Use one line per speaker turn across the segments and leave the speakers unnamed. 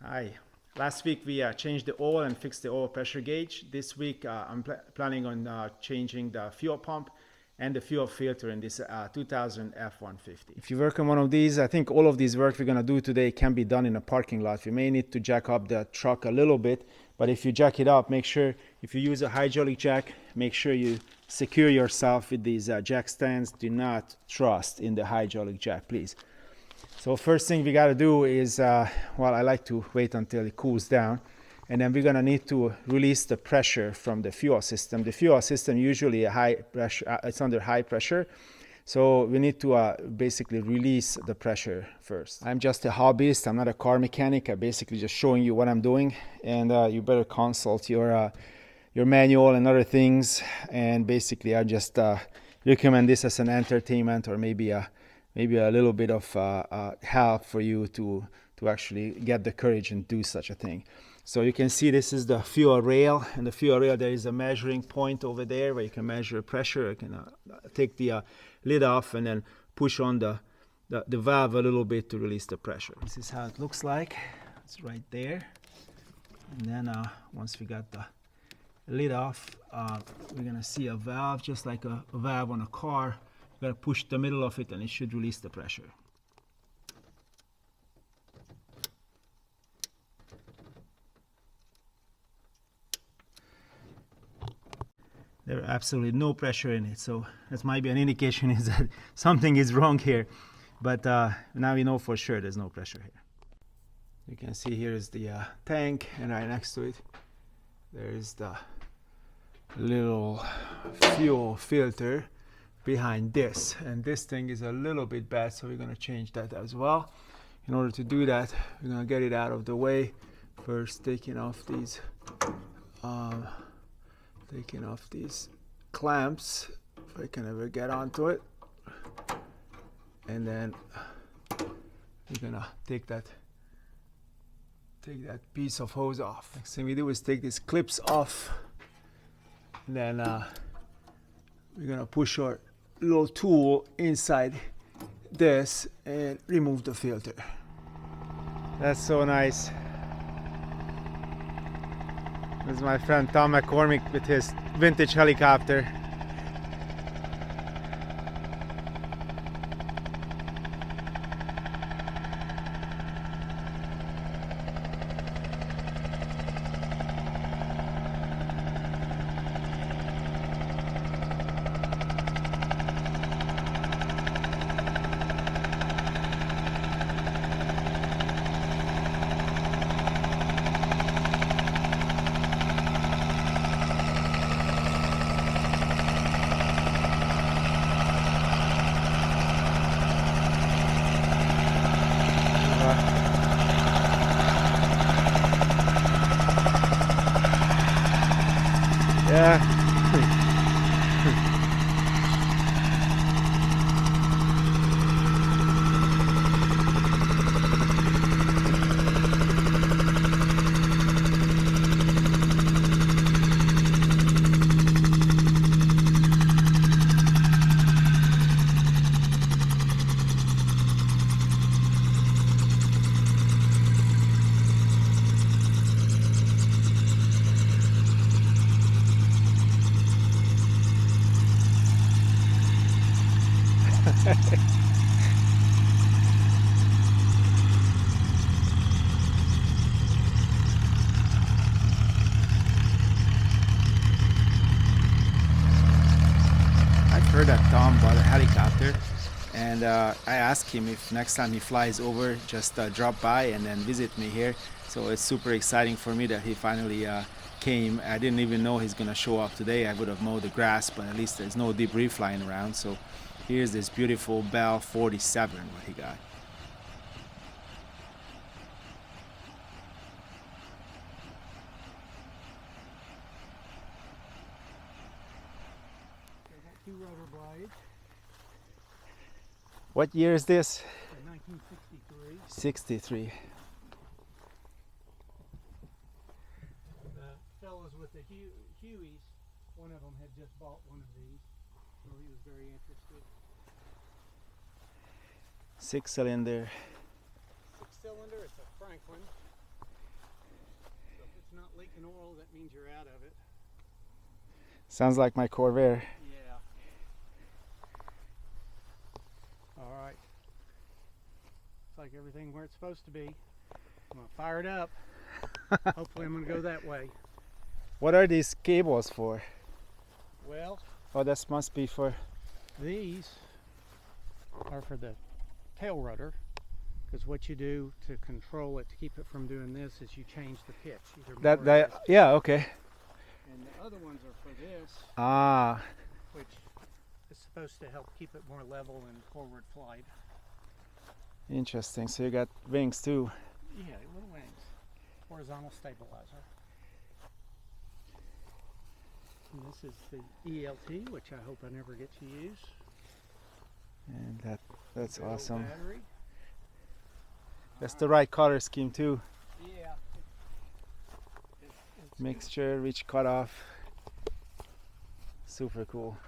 Hi. Last week we changed the oil and fixed the oil pressure gauge. This week I'm planning on changing the fuel pump and the fuel filter in this 2000 F-150. If you work on one of these, I think all of these work we're going to do today can be done in a parking lot. You may need to jack up the truck a little bit, but if you jack it up, make sure if you use a hydraulic jack, make sure you secure yourself with these jack stands. Do not trust in the hydraulic jack, please. So first thing we got to do is, well, I like to wait until it cools down, and then we're going to need to release the pressure from the fuel system. The fuel system usually a high pressure, it's under high pressure, so we need to basically release the pressure first. I'm just a hobbyist, I'm not a car mechanic. I'm basically just showing you what I'm doing, and you better consult your manual and other things. And basically I just recommend this as an entertainment, or maybe a little bit of help for you to actually get the courage and do such a thing. So you can see this is the fuel rail, and the fuel rail, there is a measuring point over there where you can measure pressure. You can take the lid off and then push on the valve a little bit to release the pressure. This is how it looks like. It's right there. And then once we got the lid off, we're gonna see a valve, just like a valve on a car. You gotta push the middle of it and it should release the pressure. There's absolutely no pressure in it, so that might be an indication is that something is wrong here. But now we know for sure there's no pressure here. You can see here is the tank, and right next to it there is the little fuel filter behind this, and this thing is a little bit bad, so we're going to change that as well. In order to do that, we're going to get it out of the way first, taking off these clamps if I can ever get onto it, and then we're gonna take that piece of hose off. Next thing we do is take these clips off, and then we're gonna push our little tool inside this and remove the filter. That's so nice. This is my friend Tom McCormick with his vintage helicopter. Yeah. I've heard that Tom bought a helicopter, and I asked him if next time he flies over, just drop by and then visit me here. So it's super exciting for me that he finally came. I didn't even know he's gonna show up today. I would have mowed the grass, but at least there's no debris flying around. So here's this beautiful Bell 47 what he got.
Two rotor blades.
What year is this?
1963.
63.
The fellows with the Hueys, one of them had just bought one of these, so he was very interested.
6-cylinder.
6-cylinder, it's a Franklin. it's not leaking oil, that means you're out of it.
Sounds like my Corvair.
Yeah. All right. Looks like everything where it's supposed to be. I'm gonna fire it up. Hopefully I'm gonna go that way.
What are these cables for?
Well,
Oh, this must be for...
these are for the tail rudder, because what you do to control it, to keep it from doing this, is you change the pitch. Either more or less.
Yeah, okay.
And the other ones are for this,
Ah,
which is supposed to help keep it more level in forward flight.
interesting. So you got wings too.
Yeah, little wings. Horizontal stabilizer. And this is the ELT, which I hope I never get to use.
And that's
Good old
awesome.
battery.
That's the right color scheme too.
Yeah. It's
Mixture, reach cutoff. Super cool.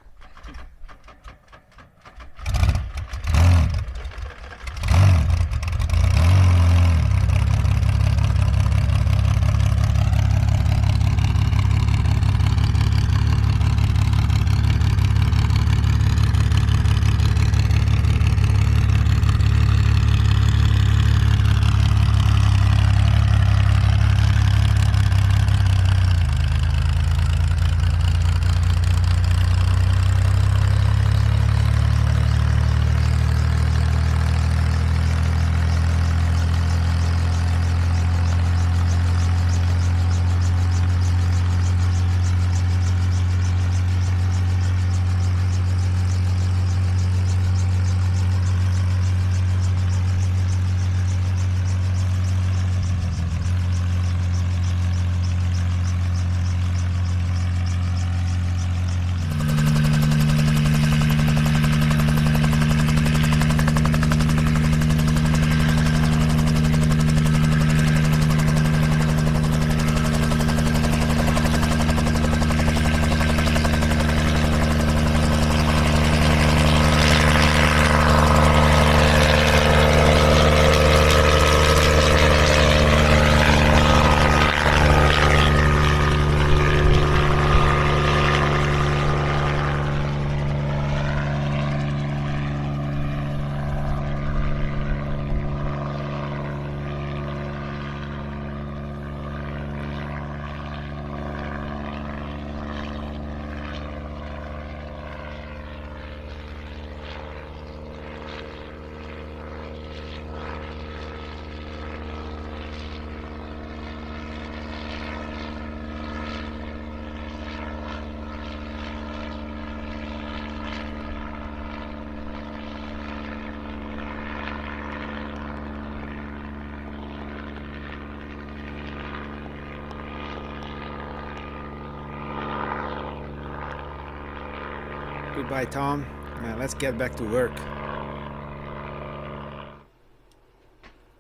Goodbye, Tom. Now let's get back to work.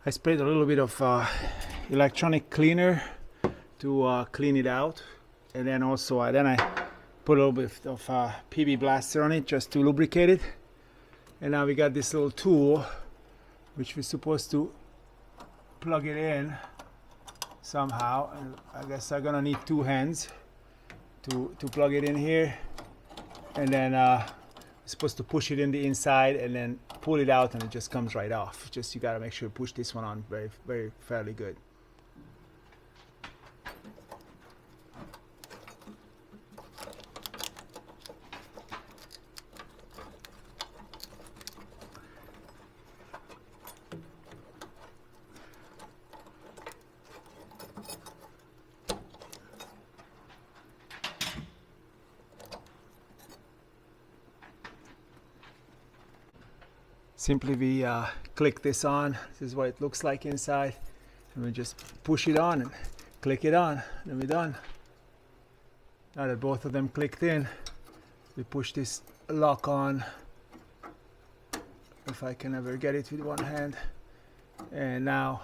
I sprayed a little bit of electronic cleaner to clean it out, and then also I put a little bit of PB Blaster on it just to lubricate it. And now we got this little tool which we're supposed to plug it in somehow, and I guess I'm gonna need two hands to plug it in here, and then we're supposed to push it in the inside and then pull it out, and it just comes right off. Just you gotta make sure you push this one on very fairly good. Simply we click this on. This is what it looks like inside, and we just push it on and click it on, and we're done. Now that both of them clicked in, we push this lock on, if I can ever get it with one hand, and now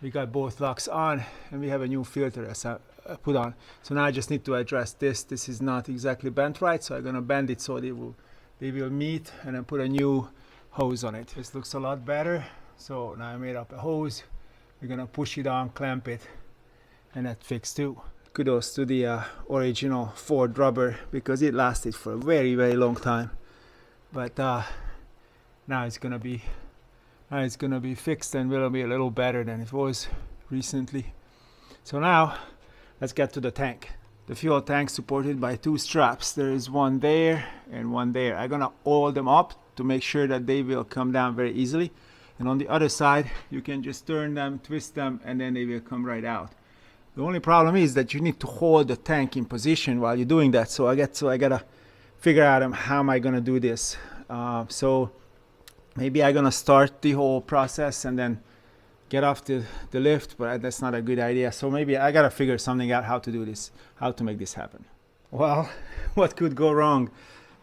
we got both locks on, and we have a new filter as I put on. So now I just need to address this. This is not exactly bent right, so I'm gonna bend it so they will meet, and then put a new hose on it. This looks a lot better. So now I made up a hose. We're gonna push it on, clamp it, and that fixed too. Kudos to the original Ford rubber, because it lasted for a very, very long time. But now it's gonna be fixed and will be a little better than it was recently. So now let's get to the tank. The fuel tank supported by two straps. There is one there and one there. I'm gonna oil them up to make sure that they will come down very easily. And on the other side, you can just turn them, twist them, and then they will come right out. The only problem is that you need to hold the tank in position while you're doing that. So I gotta figure out how am I gonna do this. So maybe I'm gonna start the whole process and then get off the lift, but that's not a good idea. So maybe I gotta figure something out how to do this, how to make this happen. Well, what could go wrong?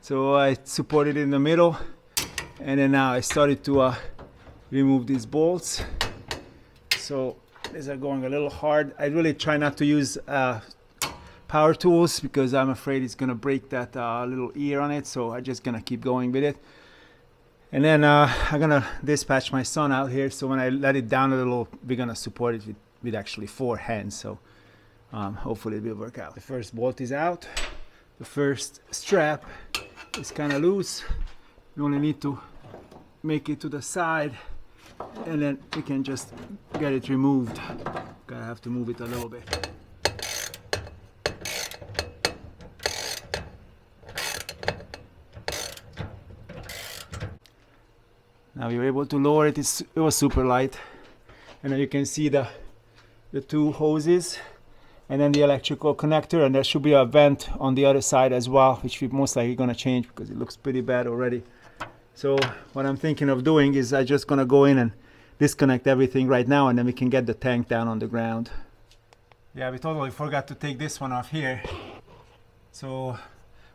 So I supported it in the middle, and then now I started to remove these bolts. So these are going a little hard. I really try not to use power tools because I'm afraid it's gonna break that little ear on it. So I'm just gonna keep going with it. And then I'm gonna dispatch my son out here. So when I let it down a little, we're gonna support it with actually 4 hands. So hopefully it will work out. The first bolt is out. The first strap is kind of loose. You only need to make it to the side, and then we can just get it removed. Gotta have to move it a little bit. Now we were able to lower it. It was super light, and then you can see the 2 hoses, and then the electrical connector, and there should be a vent on the other side as well, which we're most likely gonna change because it looks pretty bad already. So what I'm thinking of doing is I'm just gonna go in and disconnect everything right now, and then we can get the tank down on the ground. Yeah, we totally forgot to take this one off here, so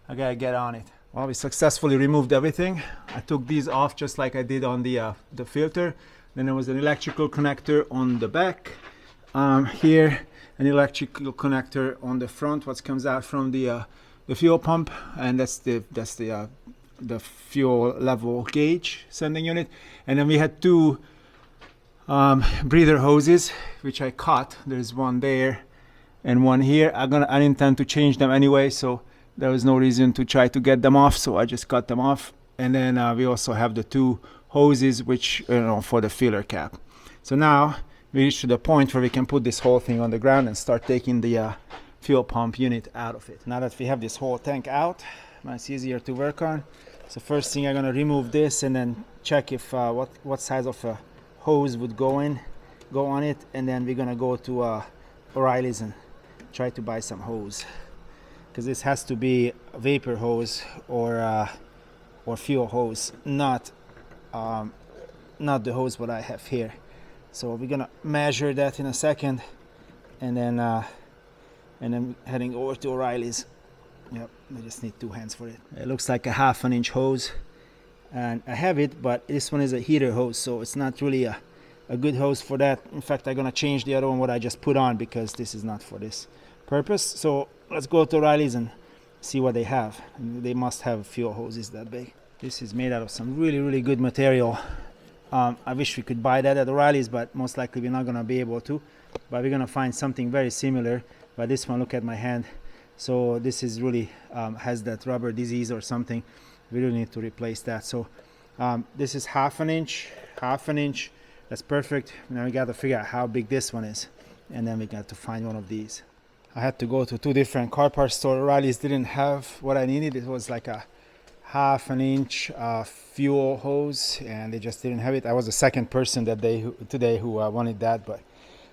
I gotta get on it. Well, we successfully removed everything. I took these off just like I did on the filter. Then there was an electrical connector on the back. Here, an electrical connector on the front, what comes out from the fuel pump, and that's the fuel level gauge sending unit. And then we had 2 breather hoses, which I cut. There's one there and one here. I intend to change them anyway, so there was no reason to try to get them off, so I just cut them off. And then we also have the 2 hoses, which for the filler cap. So now we reached to the point where we can put this whole thing on the ground and start taking the fuel pump unit out of it. Now that we have this whole tank out, it's easier to work on. So first thing, I'm gonna remove this and then check if what size of a hose would go on it, and then we're gonna go to O'Reilly's and try to buy some hose, because this has to be a vapor hose or fuel hose, not the hose what I have here. So we're gonna measure that in a second, and then heading over to O'Reilly's. Yep, I just need 2 hands for it. It looks like a 1/2 inch hose, and I have it, but this one is a heater hose, so it's not really a good hose for that. In fact, I'm gonna change the other one what I just put on, because this is not for this purpose. So let's go to O'Reilly's and see what they have. And they must have fuel hoses that big. This is made out of some really, really good material. I wish we could buy that at O'Reilly's, but most likely we're not gonna be able to. But we're gonna find something very similar. But this one, look at my hand. So this is really has that rubber disease or something. We really need to replace that. So this is 1/2 inch. That's perfect. Now we got to figure out how big this one is, and then we got to find one of these. I had to go to 2 different car parts stores. O'Reilly's didn't have what I needed. It was like a 1/2 inch fuel hose, and they just didn't have it. I was the second person today who wanted that, but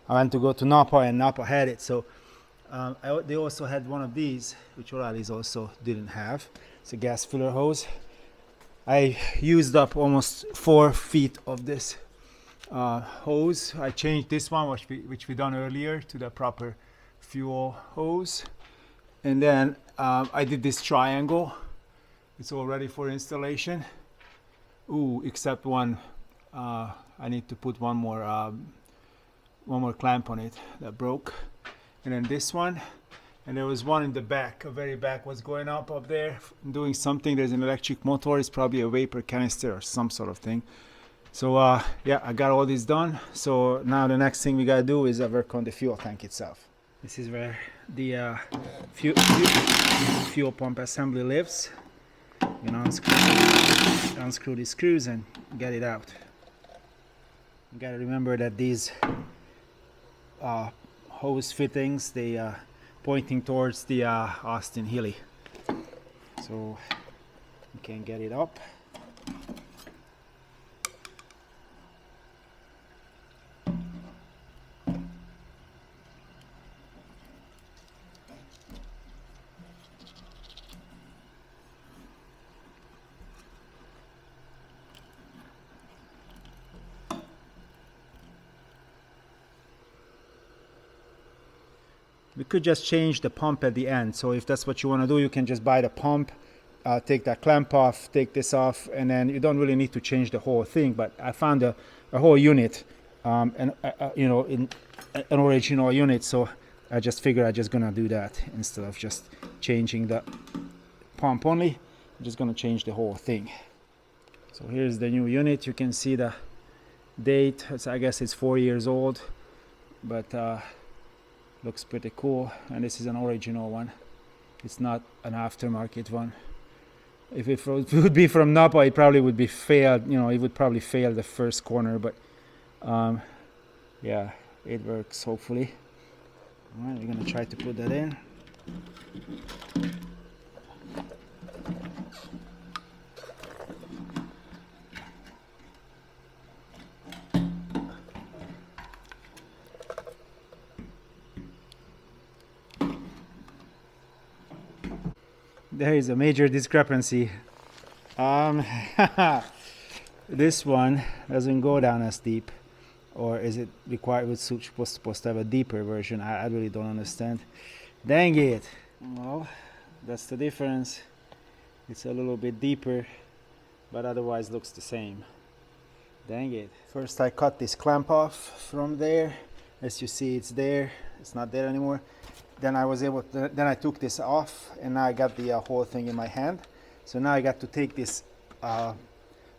I went to go to Napa, and Napa had it. So they also had one of these, which O'Reilly's also didn't have. It's a gas filler hose. I used up almost 4 feet of this hose. I changed this one, which we done earlier, to the proper fuel hose, and then I did this triangle. It's all ready for installation. Except one. I need to put one more clamp on it that broke, and then this one, and there was one in the back. A very back was going up there, doing something. There's an electric motor. It's probably a vapor canister or some sort of thing. So yeah, I got all this done. So now the next thing we gotta do is work on the fuel tank itself. This is where the fuel pump assembly lives. You know, unscrew these screws and get it out. You gotta remember that these hose fittings, they pointing towards the Austin Healey, so you can get it up. We could just change the pump at the end, so if that's what you want to do, you can just buy the pump, take that clamp off, take this off, and then you don't really need to change the whole thing. But I found a whole unit, and you know, in an original unit, so I just figured I'm just gonna do that instead of just changing the pump only. I'm just gonna change the whole thing. So here's the new unit. You can see the date. I guess it's 4 years old, but looks pretty cool. And this is an original one. It's not an aftermarket one. If it would be from Napa, it probably would be failed. You know, it would probably fail the first corner, but yeah, it works hopefully. All right, we're gonna try to put that in. There is a major discrepancy. This one doesn't go down as deep, or is it required? It's supposed to have a deeper version. I really don't understand. Dang it! Well, that's the difference. It's a little bit deeper, but otherwise looks the same. Dang it! First, I cut this clamp off from there. As you see, it's there. It's not there anymore. Then I was able to, then I took this off, and now I got the whole thing in my hand. So now I got to take this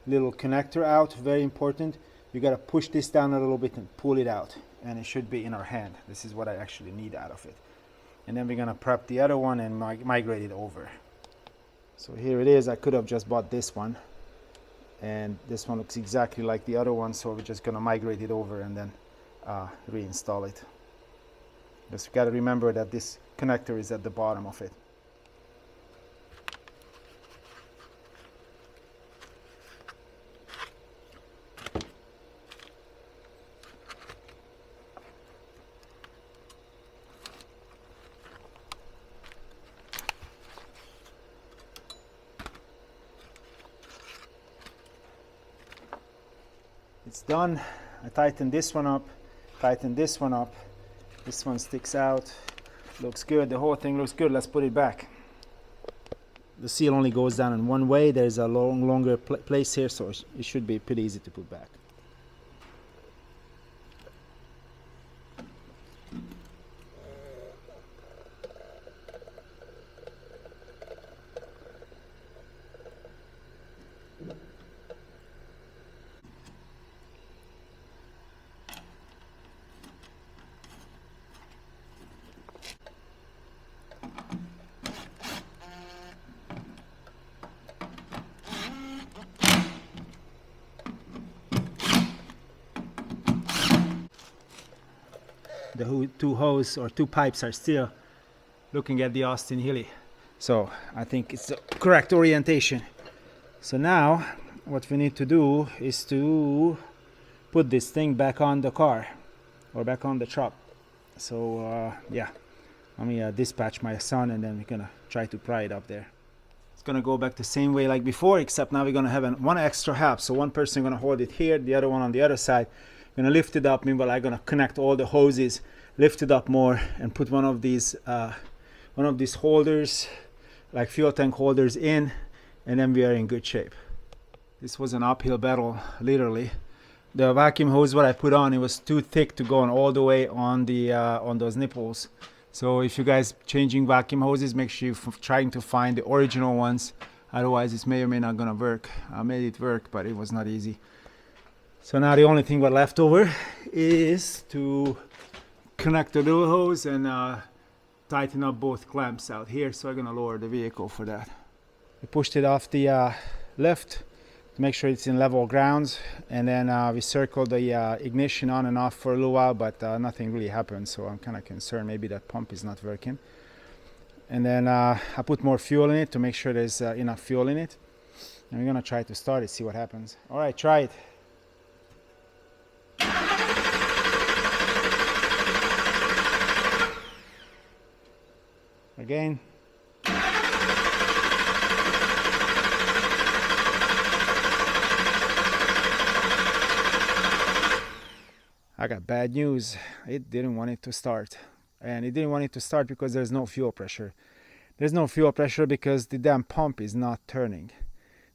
little connector out. Very important. You got to push this down a little bit and pull it out, and it should be in our hand. This is what I actually need out of it. And then we're gonna prep the other one and migrate it over. So here it is. I could have just bought this one, and this one looks exactly like the other one. So we're just gonna migrate it over and then reinstall it. Just got to remember that this connector is at the bottom of it. It's done. I tightened this one up, tightened this one up. This one sticks out. Looks good. The whole thing looks good. Let's put it back. The seal only goes down in one way. There's a longer place here, so it should be pretty easy to put back. The two pipes are still looking at the Austin Healey, so I think it's the correct orientation. So now what we need to do is to put this thing back on the car or back on the truck. So yeah, let me dispatch my son, and then we're gonna try to pry it up there. It's gonna go back the same way like before, except now we're gonna have one extra half. So one person gonna hold it here, the other one on the other side. Gonna lift it up. Meanwhile, I'm gonna connect all the hoses, lift it up more, and put one of these holders, like fuel tank holders, in, and then we are in good shape. This was an uphill battle, literally. The vacuum hose what I put on, it was too thick to go on all the way on the on those nipples. So if you guys changing vacuum hoses, make sure you're trying to find the original ones. Otherwise, this may or may not gonna work. I made it work, but it was not easy. So now the only thing what left over is to disconnect the little hose and tighten up both clamps out here, so I'm gonna lower the vehicle for that. We pushed it off the lift to make sure it's in level grounds, and then we circled the ignition on and off for a little while, but nothing really happened, so I'm kind of concerned maybe that pump is not working. And then I put more fuel in it to make sure there's enough fuel in it, and we're gonna try to start it, see what happens. All right, try it. Again. I got bad news. It didn't want it to start. And it didn't want it to start because there's no fuel pressure. There's no fuel pressure because the damn pump is not turning.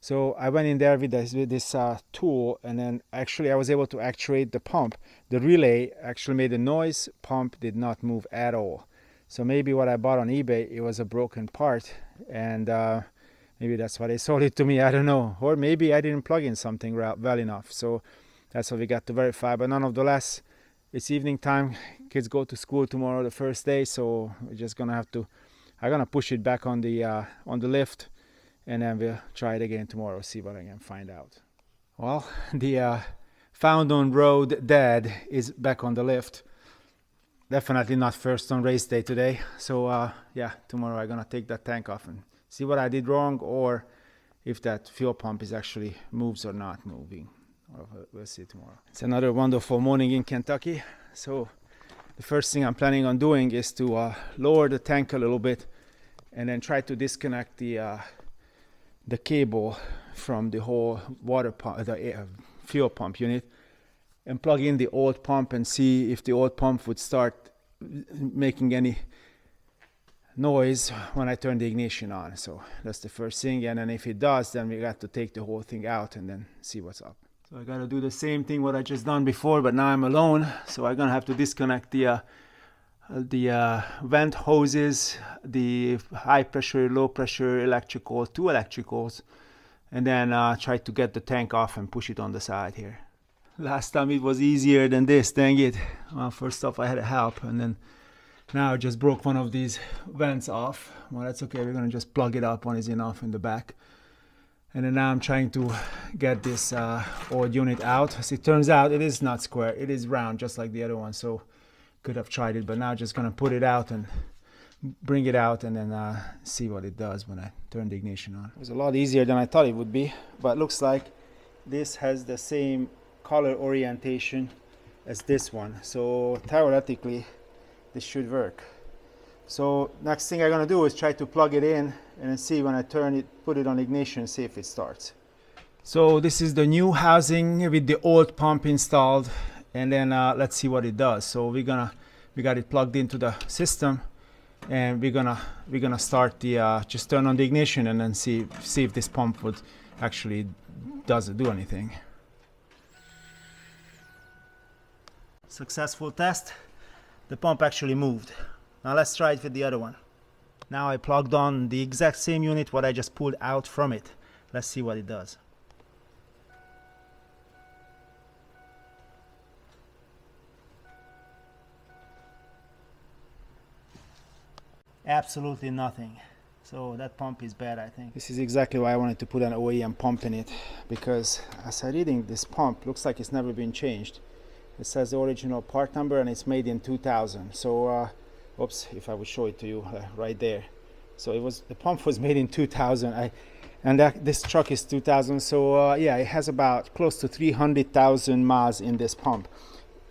So I went in there with this tool, and then actually I was able to actuate the pump. The relay actually made a noise. Pump did not move at all. So maybe what I bought on eBay, it was a broken part, and maybe that's why they sold it to me, I don't know. Or maybe I didn't plug in something well enough. So that's what we got to verify. But nonetheless, it's evening time. Kids go to school tomorrow, the first day, so we're just gonna have to, I'm gonna push it back on the lift, and then we'll try it again tomorrow, see what I can find out. Well, the found on road dad is back on the lift. Definitely not first on race day today. So yeah, tomorrow I'm gonna take that tank off and see what I did wrong, or if that fuel pump is actually moves or not moving. We'll see tomorrow. It's another wonderful morning in Kentucky. So the first thing I'm planning on doing is to lower the tank a little bit, and then try to disconnect the cable from the whole water pump, the fuel pump unit, and plug in the old pump and see if the old pump would start making any noise when I turn the ignition on. So that's the first thing, and then if it does, then we got to take the whole thing out and then see what's up. So I gotta do the same thing what I just done before, but now I'm alone, so I'm gonna have to disconnect the vent hoses, the high pressure, low pressure electrical, two electricals, and then try to get the tank off and push it on the side here. Last time it was easier than this, dang it. Well, first off I had help, and then now I just broke one of these vents off. Well, that's okay, we're gonna just plug it up, one is enough in the back. And then now I'm trying to get this old unit out. As it turns out, it is not square, it is round just like the other one, so could have tried it, but now just gonna put it out and bring it out, and then see what it does when I turn the ignition on. It was a lot easier than I thought it would be, but looks like this has the same color orientation as this one, so theoretically this should work. So next thing I'm gonna do is try to plug it in and then see when I turn it, put it on ignition, see if it starts. So this is the new housing with the old pump installed, and then let's see what it does. So we got it plugged into the system, and we're gonna start the just turn on the ignition and then see if this pump would actually do anything. Successful test. The pump actually moved. Now let's try it with the other one. Now I plugged on the exact same unit what I just pulled out from it. Let's see what it does. Absolutely nothing. So that pump is bad, I think. This is exactly why I wanted to put an OEM pump in it, because as I'm reading, this pump looks like it's never been changed. It says the original part number and it's made in 2000. So oops, if I would show it to you right there. So the pump was made in 2000, and this truck is 2000. So yeah, it has about close to 300,000 miles in this pump.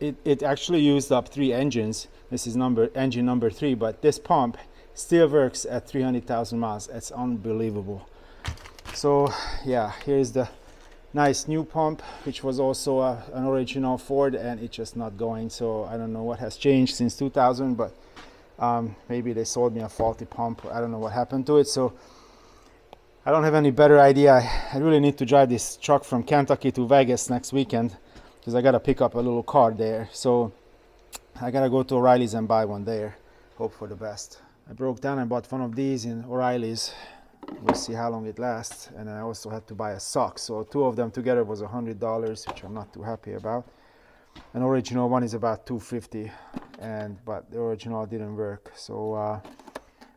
It actually used up 3 engines. This is engine number 3, but this pump still works at 300,000 miles. It's unbelievable. So yeah, here's the nice new pump, which was also an original Ford, and it's just not going. So I don't know what has changed since 2000, but maybe they sold me a faulty pump. I don't know what happened to it, so I don't have any better idea. I really need to drive this truck from Kentucky to Vegas next weekend, because I gotta pick up a little car there. So I gotta go to O'Reilly's and buy one there. Hope for the best. I broke down and bought one of these in O'Reilly's. We'll see how long it lasts. And I also had to buy a sock, so 2 of them together was $100, which I'm not too happy about. An original one is about 250, but the original didn't work. So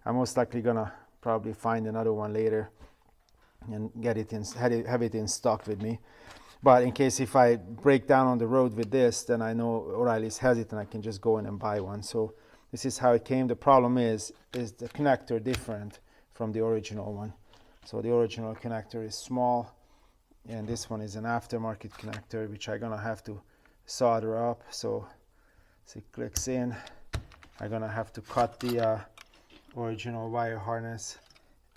I'm most likely gonna probably find another one later and get it in, have it in stock with me. But in case if I break down on the road with this, then I know O'Reilly's has it and I can just go in and buy one. So this is how it came. The problem is the connector different from the original one. So the original connector is small, and this one is an aftermarket connector, which I'm gonna have to solder up. So as it clicks in, I'm gonna have to cut the original wire harness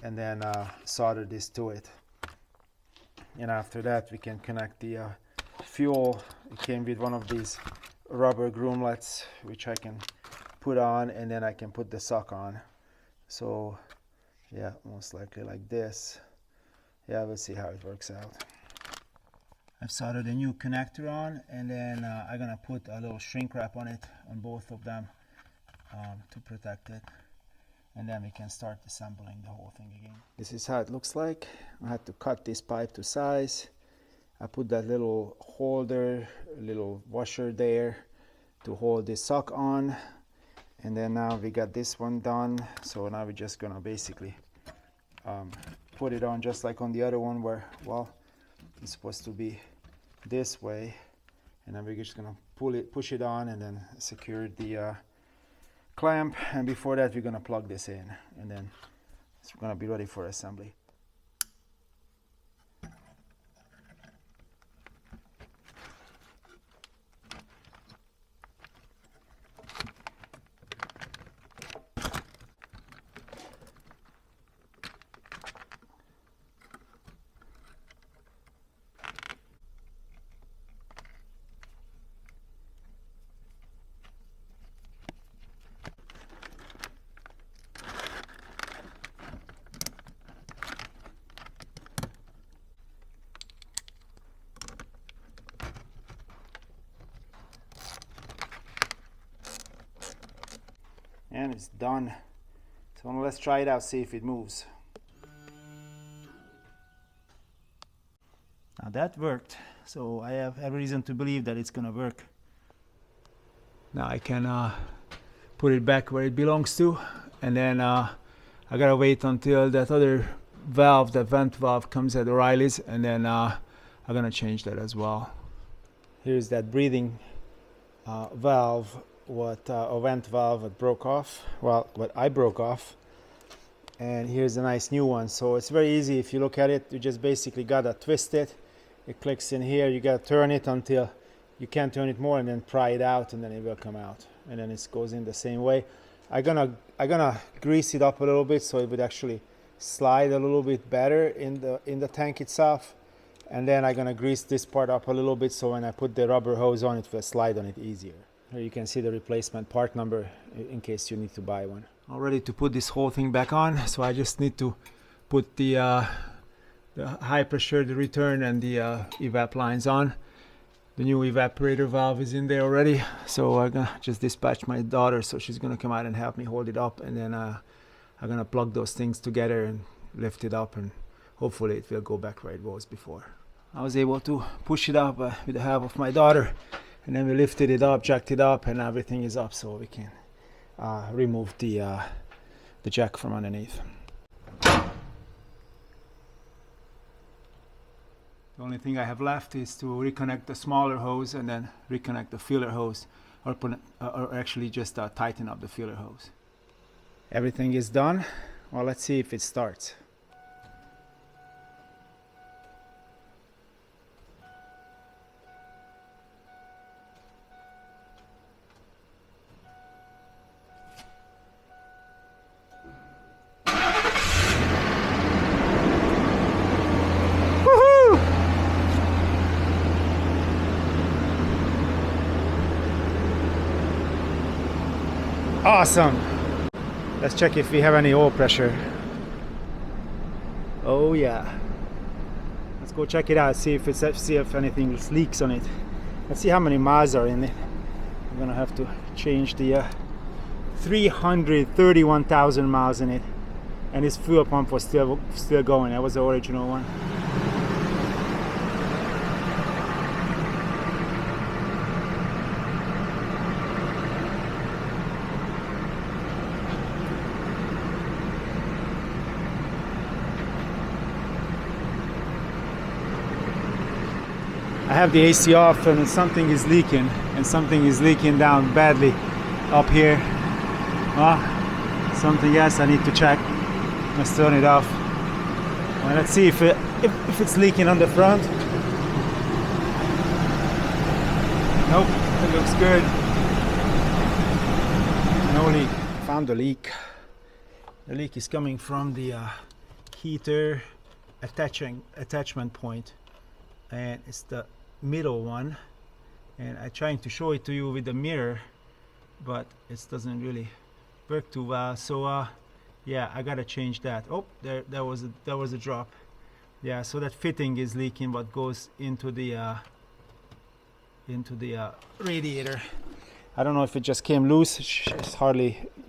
and then solder this to it. And after that we can connect the fuel. It came with one of these rubber gromlets which I can put on, and then I can put the sock on. So yeah, most likely like this. Yeah, we'll see how it works out. I've soldered a new connector on, and then I'm gonna put a little shrink wrap on it, on both of them, to protect it. And then we can start assembling the whole thing again. This is how it looks like. I had to cut this pipe to size. I put that little holder, little washer there to hold this sock on. And then now we got this one done. So now we're just gonna basically put it on just like on the other one, where, well, it's supposed to be this way. And then we're just gonna push it on and then secure the clamp, and before that we're gonna plug this in, and then it's gonna be ready for assembly. And it's done. So let's try it out, see if it moves. Now that worked. So I have every reason to believe that it's gonna work. Now I can put it back where it belongs to, and then I gotta wait until that other valve, that vent valve, comes at O'Reilly's, and then I'm gonna change that as well. Here's that breathing valve, a vent valve that broke off. Well, what I broke off, and here's a nice new one. So it's very easy. If you look at it, you just basically gotta twist it. It clicks in here. You gotta turn it until you can't turn it more, and then pry it out, and then it will come out. And then it goes in the same way. I'm gonna grease it up a little bit so it would actually slide a little bit better in the tank itself. And then I'm gonna grease this part up a little bit so when I put the rubber hose on, it will slide on it easier. Here you can see the replacement part number in case you need to buy one. All ready to put this whole thing back on. So I just need to put the high pressure, the return, and the evap lines on. The new evaporator valve is in there already. So I'm gonna just dispatch my daughter, so she's gonna come out and help me hold it up, and then I'm gonna plug those things together and lift it up, and hopefully it will go back where it was before. I was able to push it up with the help of my daughter. And then we lifted it up, jacked it up, and everything is up, so we can remove the jack from underneath. The only thing I have left is to reconnect the smaller hose and then reconnect the filler hose, or actually just tighten up the filler hose. Everything is done. Well, let's see if it starts. Awesome. Let's check if we have any oil pressure. Oh yeah. Let's go check it out, see if anything leaks on it. Let's see how many miles are in it. I'm gonna have to change the 331,000 miles in it, and this fuel pump was still going. That was the original one. I have the AC off and something is leaking, and something is leaking down badly up here. Something else I need to check. Let's turn it off. And let's see if it's leaking on the front. Nope, it looks good. No leak. Found the leak. The leak is coming from the heater attachment point, and it's the middle one. And I'm trying to show it to you with the mirror, but it doesn't really work too well. So yeah, I gotta change that. Oh, there was a drop. Yeah, so that fitting is leaking, what goes into the radiator. I don't know if it just came loose. It's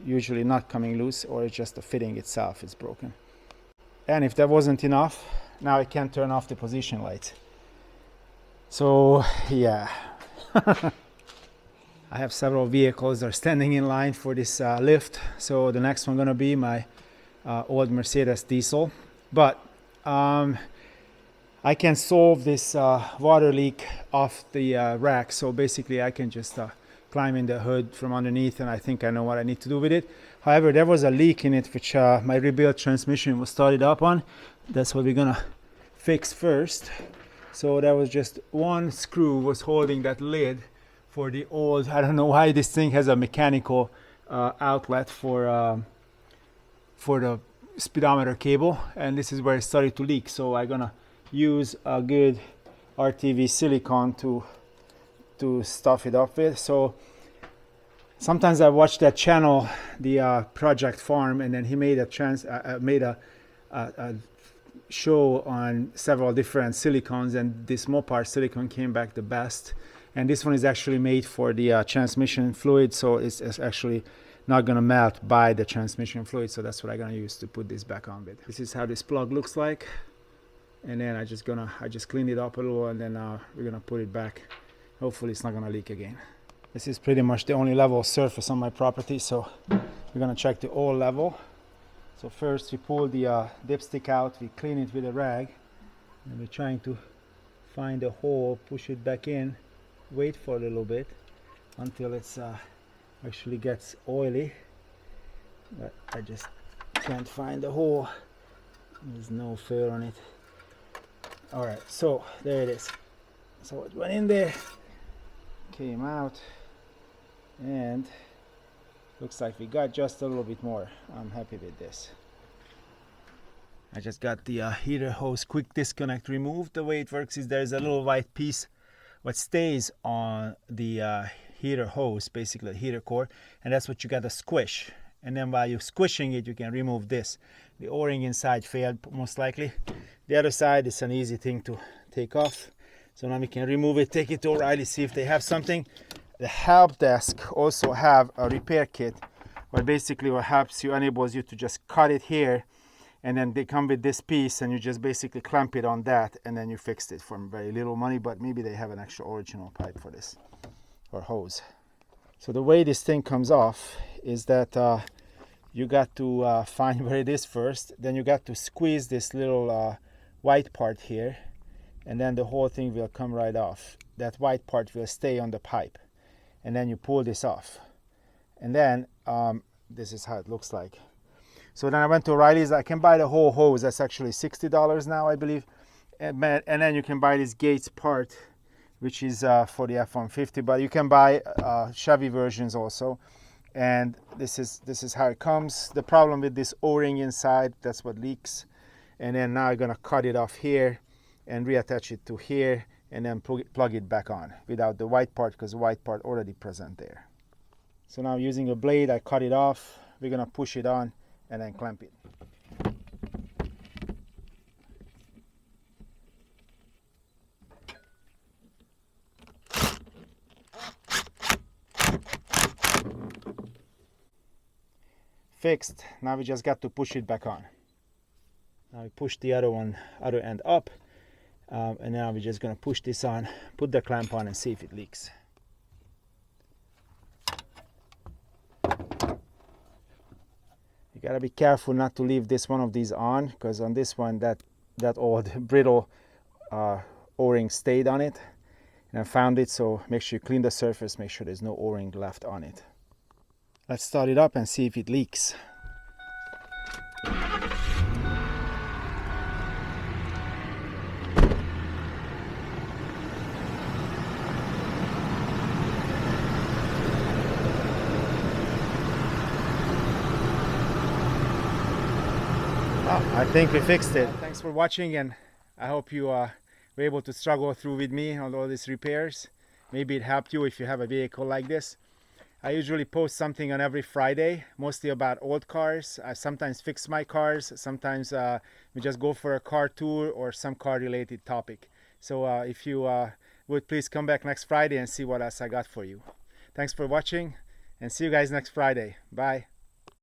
usually not coming loose, or it's just the fitting itself is broken. And if that wasn't enough, now I can't turn off the position light. So yeah. I have several vehicles that are standing in line for this lift. So the next one gonna be my old Mercedes diesel. But I can solve this water leak off the rack. So basically I can just climb in the hood from underneath, and I think I know what I need to do with it. However, there was a leak in it which my rebuilt transmission was started up on. That's what we're gonna fix first. So there was just one screw was holding that lid for the old, I don't know why this thing has a mechanical outlet for the speedometer cable, and this is where it started to leak. So I'm gonna use a good RTV silicone to stuff it up with. So sometimes I watch that channel, the Project Farm, and then he made a show on several different silicones, and this Mopar silicone came back the best. And this one is actually made for the transmission fluid, so it's actually not gonna melt by the transmission fluid. So that's what I'm gonna use to put this back on with. This is how this plug looks like, and then I just cleaned it up a little, and then we're gonna put it back. Hopefully it's not gonna leak again. This is pretty much the only level surface on my property, so we're gonna check the oil level. So first we pull the dipstick out, we clean it with a rag, and we're trying to find a hole, push it back in, wait for a little bit until it's actually gets oily. But I just can't find the hole. There's no fill on it. Alright, so there it is. So it went in there, came out, and looks like we got just a little bit more. I'm happy with this. I just got the heater hose quick disconnect removed. The way it works is there's a little white piece what stays on the heater hose, basically the heater core, and that's what you gotta squish. And then while you're squishing it, you can remove this. The O-ring inside failed most likely. The other side is an easy thing to take off. So now we can remove it, take it to O'Reilly, see if they have something. The help desk also have a repair kit, where basically what helps you, enables you to just cut it here, and then they come with this piece, and you just basically clamp it on that, and then you fixed it for very little money. But maybe they have an extra original pipe for this, or hose. So the way this thing comes off is that you got to find where it is first, then you got to squeeze this little white part here, and then the whole thing will come right off. That white part will stay on the pipe, and then you pull this off, and then this is how it looks like. So then I went to O'Reilly's. I can buy the whole hose. That's actually $60 now, I believe, and then you can buy this Gates part, which is for the F-150, but you can buy Chevy versions also. And this is how it comes. The problem with this O-ring inside, that's what leaks. And then now I'm gonna cut it off here and reattach it to here, and then plug it back on without the white part, because the white part already present there. So now using a blade, I cut it off. We're gonna push it on and then clamp it. Fixed. Now we just got to push it back on. Now we push the other end up, and now we're just gonna push this on, put the clamp on, and see if it leaks. You gotta be careful not to leave this one of these on, because on this one that old brittle O-ring stayed on it, And I found it, so make sure you clean the surface, make sure there's no O-ring left on it. Let's start it up and see if it leaks. I think we fixed it. Thanks for watching, and I hope you were able to struggle through with me on all these repairs. Maybe it helped you if you have a vehicle like this. I usually post something on every Friday, mostly about old cars. I sometimes fix my cars, sometimes we just go for a car tour or some car related topic. So if you would please come back next Friday and see what else I got for you. Thanks for watching, and see you guys next Friday. Bye.